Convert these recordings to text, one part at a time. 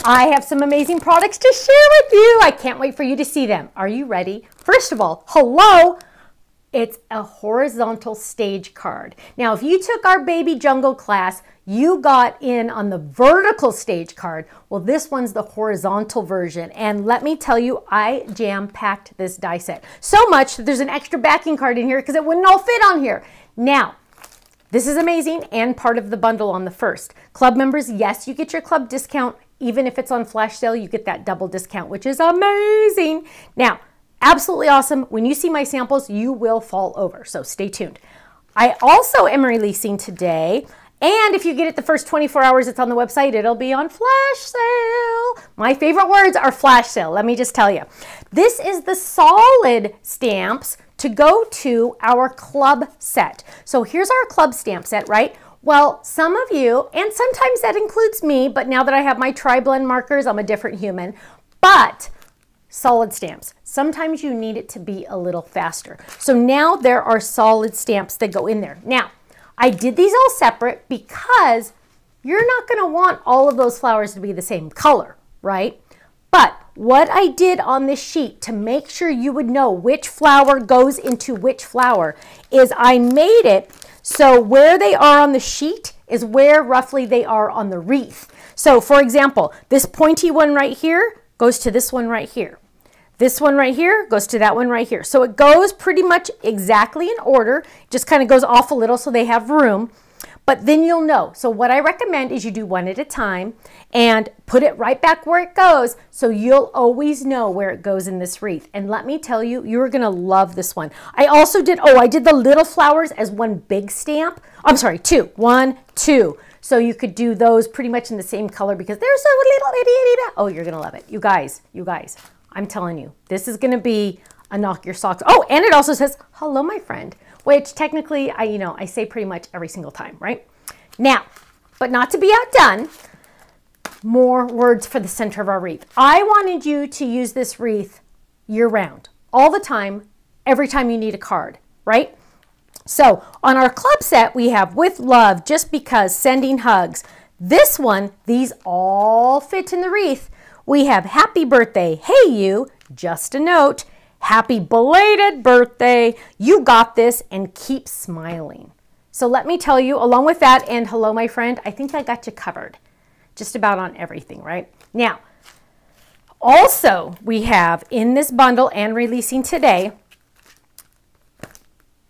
I have some amazing products to share with you. I can't wait for you to see them. Are you ready? First of all, hello. It's a horizontal stage card. Now, if you took our baby jungle class, you got in on the vertical stage card. Well, this one's the horizontal version. And let me tell you, I jam-packed this die set. So much that there's an extra backing card in here because it wouldn't all fit on here. Now, this is amazing and part of the bundle on the first. Club members, yes, you get your club discount. Even if it's on flash sale, you get that double discount, which is amazing. Now, absolutely awesome. When you see my samples, you will fall over, so stay tuned. I also am releasing today, and if you get it the first 24 hours it's on the website, it'll be on flash sale. My favorite words are flash sale, let me just tell you. This is the solid stamps to go to our club set. So here's our club stamp set, right? Well, some of you, and sometimes that includes me, but now that I have my tri-blend markers, I'm a different human, but solid stamps. Sometimes you need it to be a little faster. So now there are solid stamps that go in there. Now, I did these all separate because you're not going to want all of those flowers to be the same color, right? But what I did on this sheet to make sure you would know which flower goes into which flower is I made it so where they are on the sheet is where roughly they are on the wreath. So for example, this pointy one right here goes to this one right here. This one right here goes to that one right here. So it goes pretty much exactly in order, just kind of goes off a little so they have room, but then you'll know. So what I recommend is you do one at a time and put it right back where it goes so you'll always know where it goes in this wreath. And let me tell you, you're gonna love this one. I also did, I did the little flowers as one big stamp. I'm sorry, two, 1, 2. So you could do those pretty much in the same color because they're so little itty itty. Oh, you're gonna love it. You guys, I'm telling you, this is gonna be a knock your socks. Oh, and it also says, hello, my friend, which technically I say pretty much every single time, right? Now, but not to be outdone, more words for the center of our wreath. I wanted you to use this wreath year round, all the time, every time you need a card, right? So on our club set, we have with love, just because, sending hugs. This one, these all fit in the wreath. We have happy birthday, hey you, just a note, happy belated birthday, you got this, and keep smiling. So let me tell you, along with that and hello my friend, I think I got you covered just about on everything, right? Now, also we have in this bundle and releasing today,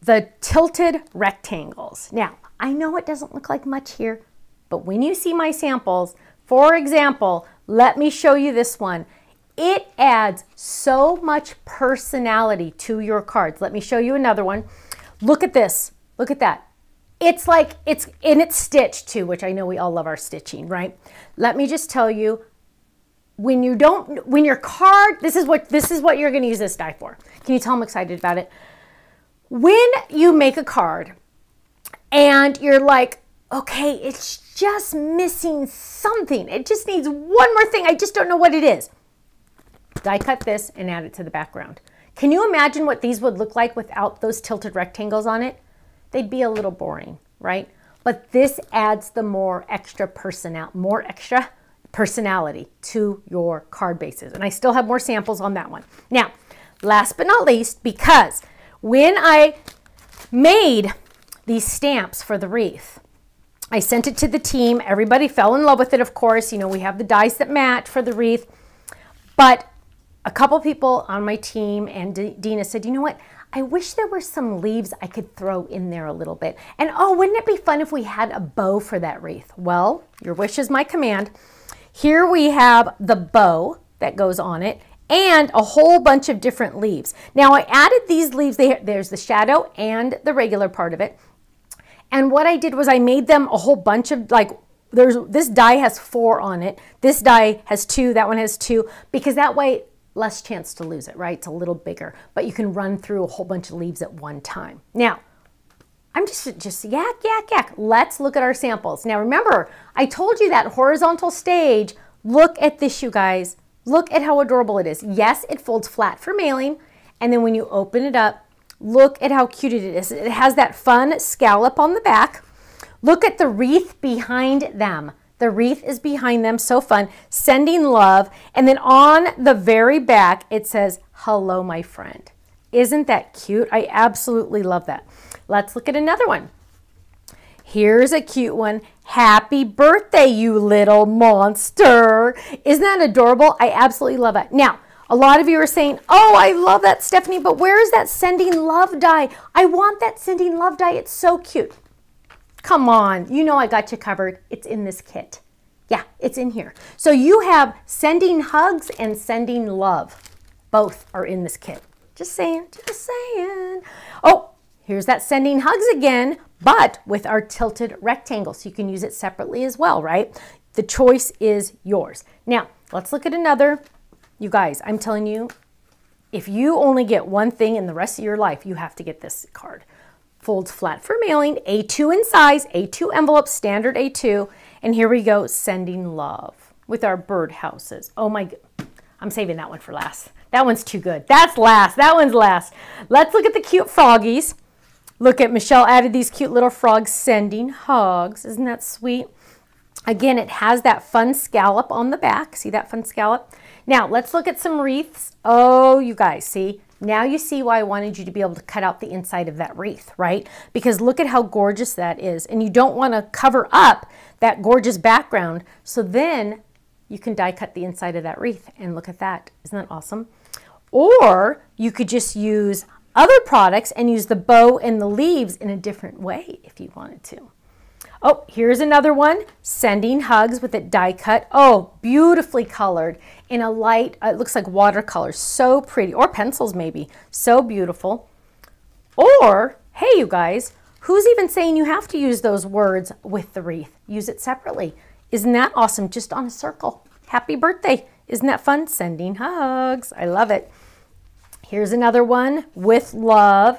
the tilted rectangles. Now, I know it doesn't look like much here, but when you see my samples, for example, let me show you this one. It adds so much personality to your cards. Let me show you another one. Look at this. Look at that. It's like, it's stitched too, which I know we all love our stitching, right? Let me just tell you, when your card, this is what you're going to use this die for. Can you tell I'm excited about it? When you make a card and you're like, okay, it's just missing something. It just needs one more thing. I just don't know what it is. Die cut this and add it to the background. Can you imagine what these would look like without those tilted rectangles on it? They'd be a little boring, right? But this adds the more extra personality to your card bases. And I still have more samples on that one. Now, last but not least, because when I made these stamps for the wreath, I sent it to the team. Everybody fell in love with it, of course. You know, we have the dies that match for the wreath. But a couple people on my team and Dina said, you know what? I wish there were some leaves I could throw in there a little bit. And oh, wouldn't it be fun if we had a bow for that wreath? Well, your wish is my command. Here we have the bow that goes on it and a whole bunch of different leaves. Now I added these leaves. There's the shadow and the regular part of it. And what I did was I made them a whole bunch of, like, this die has 4 on it. This die has 2, that one has 2, because that way, less chance to lose it, right? It's a little bigger, but you can run through a whole bunch of leaves at one time. Now, I'm just yak. Let's look at our samples. Now remember, I told you that horizontal stage. Look at this, you guys. Look at how adorable it is. Yes, it folds flat for mailing, and then when you open it up, look at how cute it is. It has that fun scallop on the back. Look at the wreath behind them. The wreath is behind them, so fun. Sending love. And then on the very back, it says, hello, my friend. Isn't that cute? I absolutely love that. Let's look at another one. Here's a cute one. Happy birthday, you little monster. Isn't that adorable? I absolutely love it. Now, a lot of you are saying, oh, I love that, Stephanie, but where is that sending love die? I want that sending love die. It's so cute. Come on. You know I got you covered. It's in this kit. Yeah, it's in here. So you have sending hugs and sending love. Both are in this kit. Just saying, just saying. Oh, here's that sending hugs again, but with our tilted rectangle. So you can use it separately as well, right? The choice is yours. Now, let's look at another. You guys, I'm telling you, if you only get one thing in the rest of your life, you have to get this card. Folds flat for mailing, A2 in size, A2 envelope, standard A2. And here we go, sending love with our bird houses. Oh my, I'm saving that one for last. That one's too good. That's last. That one's last. Let's look at the cute froggies. Look at Michelle added these cute little frogs sending hugs. Isn't that sweet? Again, it has that fun scallop on the back. See that fun scallop? Now, let's look at some wreaths. Oh, you guys, see? Now you see why I wanted you to be able to cut out the inside of that wreath, right? Because look at how gorgeous that is. And you don't want to cover up that gorgeous background. So then you can die cut the inside of that wreath. And look at that. Isn't that awesome? Or you could just use other products and use the bow and the leaves in a different way if you wanted to. Oh, here's another one, sending hugs with it die cut. Oh, beautifully colored in a light, it looks like watercolor, so pretty, or pencils maybe, so beautiful. Or, hey you guys, who's even saying you have to use those words with the wreath? Use it separately. Isn't that awesome? Just on a circle. Happy birthday. Isn't that fun? Sending hugs. I love it. Here's another one with love.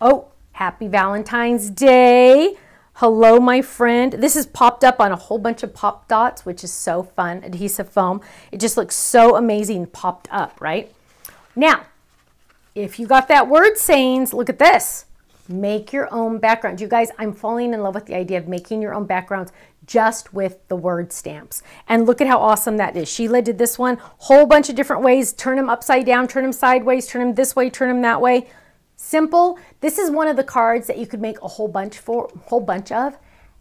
Oh, happy Valentine's Day. Hello, my friend. This is popped up on a whole bunch of pop dots, which is so fun. Adhesive foam. It just looks so amazing popped up, right? Now, if you got that word sayings, look at this. Make your own background. You guys, I'm falling in love with the idea of making your own backgrounds just with the word stamps. And look at how awesome that is. Sheila did this one, whole bunch of different ways. Turn them upside down, turn them sideways, turn them this way, turn them that way. Simple. This is one of the cards that you could make a whole bunch of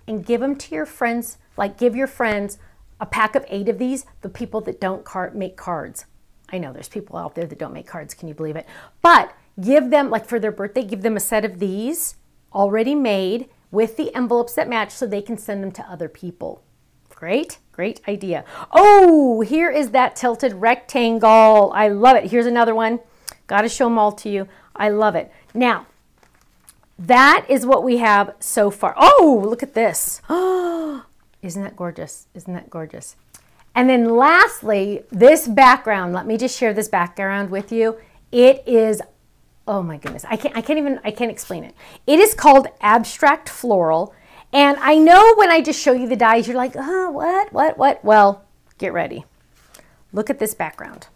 and give them to your friends. Like give your friends a pack of 8 of these, the people that don't make cards. I know there's people out there that don't make cards. Can you believe it? But give them, like for their birthday, give them a set of these already made with the envelopes that match so they can send them to other people. Great, great idea. Oh, here is that tilted rectangle. I love it. Here's another one. Got to show them all to you. I love it. Now, that is what we have so far. Oh, look at this. Oh, isn't that gorgeous? Isn't that gorgeous? And then lastly, this background, let me just share this background with you. It is, oh my goodness, I can't explain it. It is called Abstract Floral. And I know when I just show you the dies, you're like, oh, what? Well, get ready. Look at this background.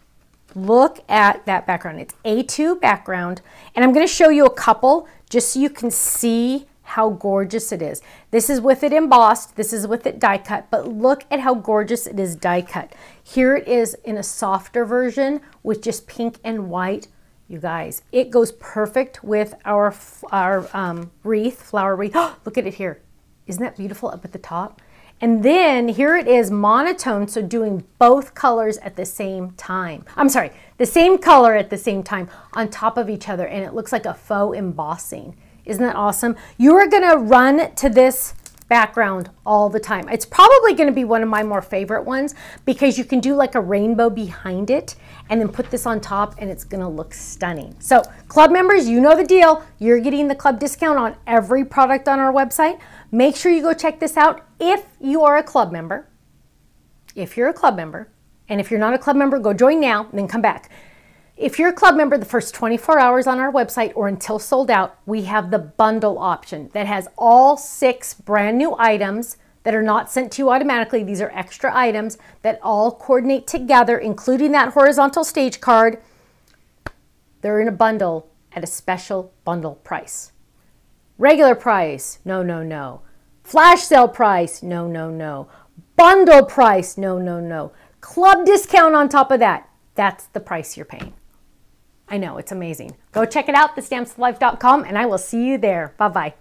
Look at that background. It's A2 background. And I'm going to show you a couple just so you can see how gorgeous it is. This is with it embossed. This is with it die cut. But look at how gorgeous it is die cut. Here it is in a softer version with just pink and white. You guys, it goes perfect with our wreath, flower wreath. Oh, look at it here. Isn't that beautiful up at the top? And then here it is monotone, so doing both colors at the same time. I'm sorry, the same color at the same time on top of each other, and it looks like a faux embossing. Isn't that awesome? You are gonna run to this background all the time. It's probably gonna be one of my more favorite ones because you can do like a rainbow behind it and then put this on top and it's gonna look stunning. So club members, you know the deal. You're getting the club discount on every product on our website. Make sure you go check this out if you are a club member. If you're a club member, and if you're not a club member, go join now and then come back. If you're a club member, the first 24 hours on our website or until sold out, we have the bundle option that has all 6 brand new items that are not sent to you automatically. These are extra items that all coordinate together, including that horizontal stage card. They're in a bundle at a special bundle price. Regular price, no. Flash sale price, no. Bundle price. No, no, no. Club discount on top of that. That's the price you're paying. I know, it's amazing. Go check it out, thestampsoflife.com, and I will see you there. Bye-bye.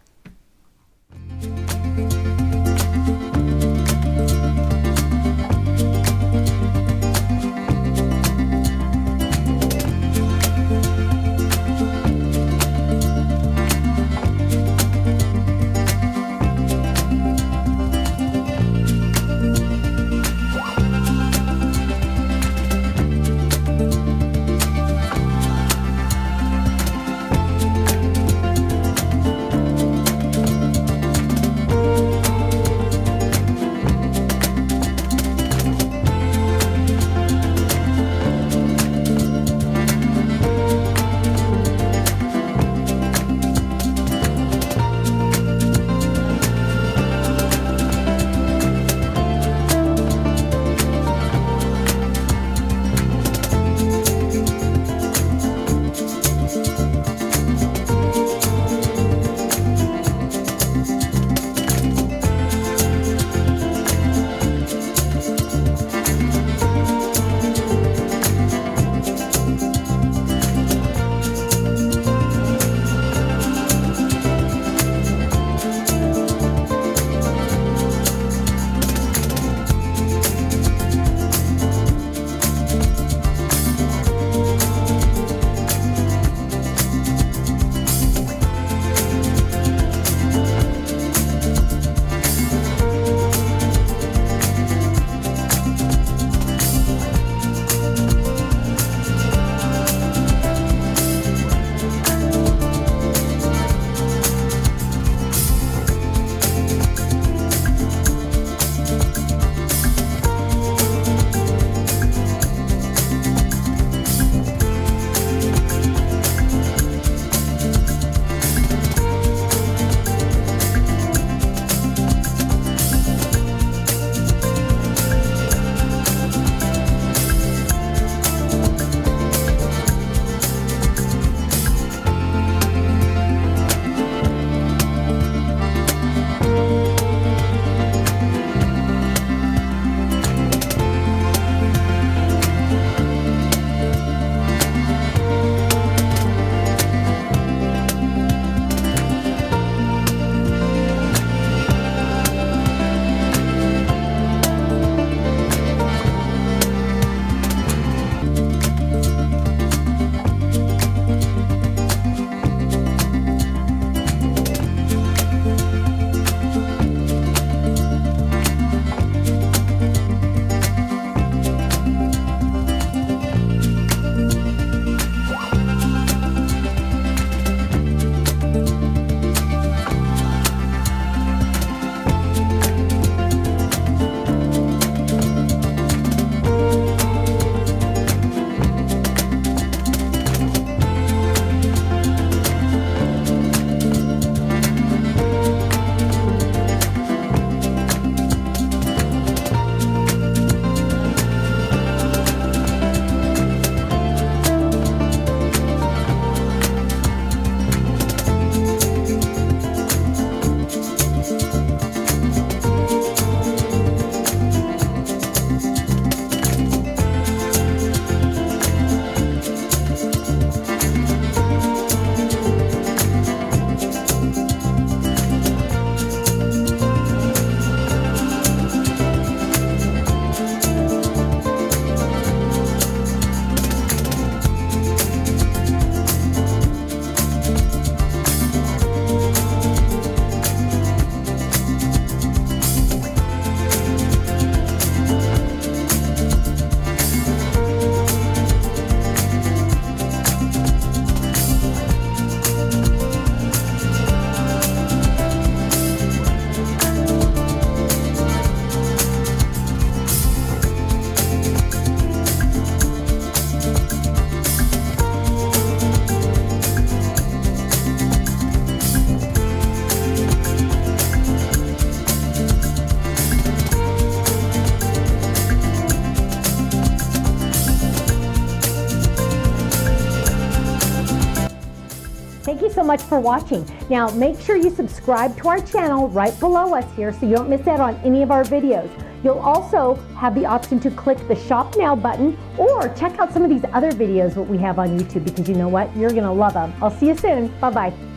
Thank you so much for watching. Now make sure you subscribe to our channel right below us here so you don't miss out on any of our videos. You'll also have the option to click the Shop Now button or check out some of these other videos that we have on YouTube, because you know what? You're gonna love them. I'll see you soon. Bye-bye.